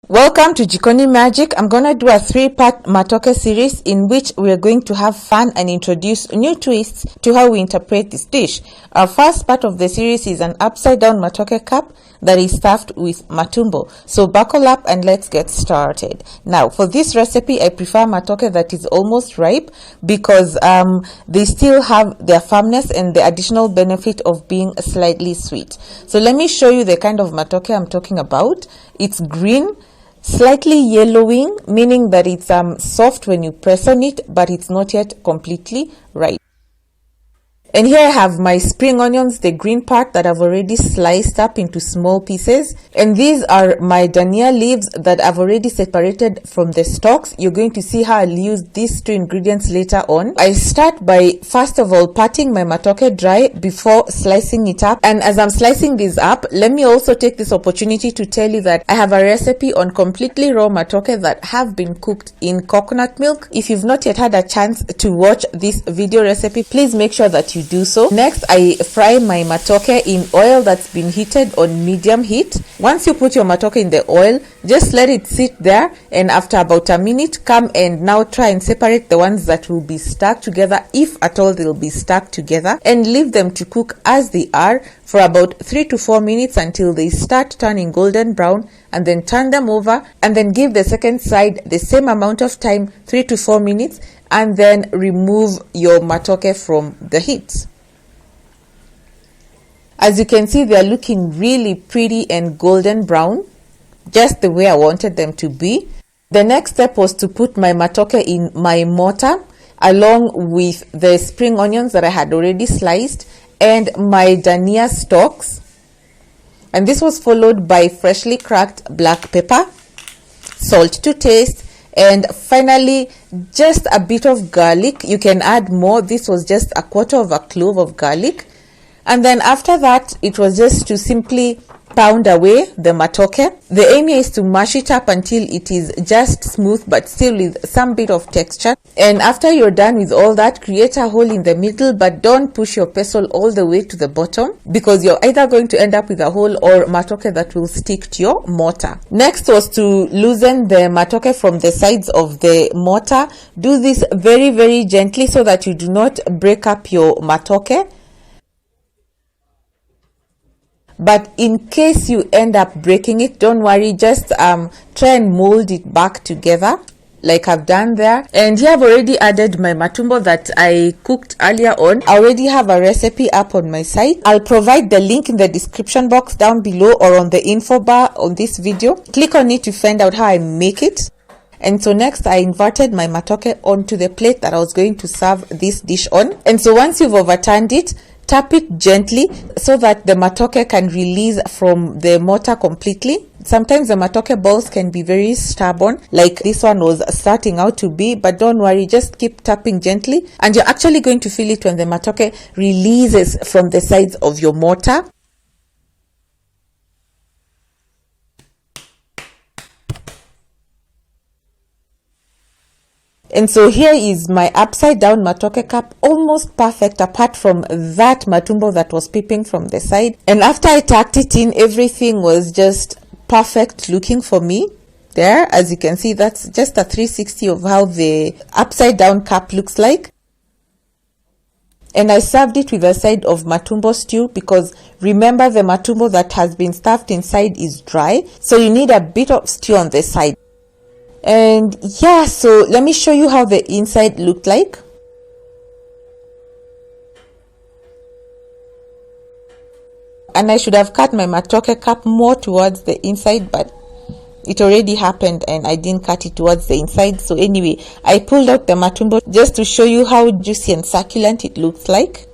Welcome to Jikoni Magic. I'm going to do a 3-part Matoke series in which we're going to have fun and introduce new twists to how we interpret this dish. Our first part of the series is an upside down Matoke cup that is stuffed with Matumbo. So buckle up and let's get started. Now for this recipe, I prefer Matoke that is almost ripe because they still have their firmness and the additional benefit of being slightly sweet. So let me show you the kind of Matoke I'm talking about. It's green, slightly yellowing, meaning that it's soft when you press on it, but it's not yet completely ripe. And here I have my spring onions, the green part that I've already sliced up into small pieces. And these are my dania leaves that I've already separated from the stalks. You're going to see how I'll use these two ingredients later on. I start by, first of all, patting my matoke dry before slicing it up. And as I'm slicing this up, let me also take this opportunity to tell you that I have a recipe on completely raw matoke that have been cooked in coconut milk. If you've not yet had a chance to watch this video recipe, please make sure that you do so. Next, I fry my matoke in oil that's been heated on medium heat. Once you put your matoke in the oil, just let it sit there, and after about a minute, come and now try and separate the ones that will be stuck together, if at all they'll be stuck together, and leave them to cook as they are for about 3 to 4 minutes until they start turning golden brown, and then turn them over and then give the second side the same amount of time, 3 to 4 minutes, and then remove your matoke from the heat. As you can see, they are looking really pretty and golden brown, just the way I wanted them to be. The next step was to put my matoke in my mortar along with the spring onions that I had already sliced and my dania stalks. And this was followed by freshly cracked black pepper, salt to taste, and finally just a bit of garlic. You can add more. This was just a quarter of a clove of garlic. And then after that, it was just to simply pound away the matoke. The aim is to mash it up until it is just smooth but still with some bit of texture. And after you're done with all that, create a hole in the middle, but don't push your pestle all the way to the bottom because you're either going to end up with a hole or matoke that will stick to your mortar. Next was to loosen the matoke from the sides of the mortar. Do this very, very gently so that you do not break up your matoke. But in case you end up breaking it, don't worry, just try and mold it back together like I've done there. And here I've already added my matumbo that I cooked earlier on. I already have a recipe up on my site. I'll provide the link in the description box down below or on the info bar on this video. Click on it to find out how I make it. And so next I inverted my matoke onto the plate that I was going to serve this dish on. And so once you've overturned it, tap it gently so that the matoke can release from the mortar completely. Sometimes the matoke balls can be very stubborn, like this one was starting out to be, but don't worry, just keep tapping gently and you're actually going to feel it when the matoke releases from the sides of your mortar. And so here is my upside down matoke cup, almost perfect apart from that matumbo that was peeping from the side. And after I tucked it in, everything was just perfect looking for me. There, as you can see, that's just a 360 of how the upside down cup looks like. And I served it with a side of matumbo stew because remember the matumbo that has been stuffed inside is dry. So you need a bit of stew on the side. And yeah, so let me show you how the inside looked like. And I should have cut my matoke cup more towards the inside, but it already happened and I didn't cut it towards the inside. So anyway, I pulled out the matumbo just to show you how juicy and succulent it looks like.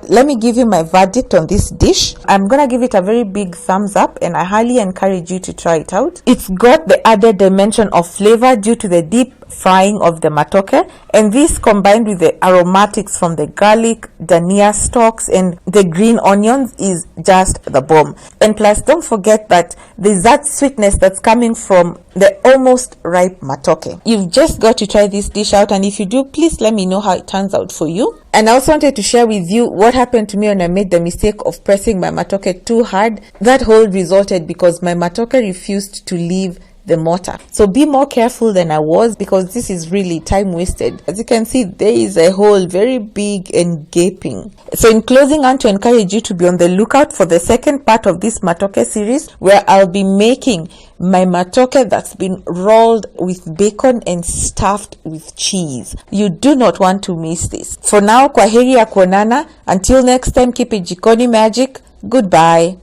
Let me give you my verdict on this dish. I'm gonna give it a very big thumbs up and I highly encourage you to try it out. It's got the added dimension of flavor due to the deep frying of the matoke, and this combined with the aromatics from the garlic, dania stalks and the green onions is just the bomb. And plus, don't forget that there's that sweetness that's coming from the almost ripe matoke. You've just got to try this dish out, and if you do, please let me know how it turns out for you. And I also wanted to share with you what happened to me when I made the mistake of pressing my matoke too hard. That hold resulted because my matoke refused to leave the mortar. So be more careful than I was, because this is really time wasted. As you can see, there is a hole very big and gaping. So in closing, I want to encourage you to be on the lookout for the second part of this Matoke series, where I'll be making my Matoke that's been rolled with bacon and stuffed with cheese. You do not want to miss this. For now, kwaheri ya kuonana. Until next time, keep it Jikoni magic. Goodbye.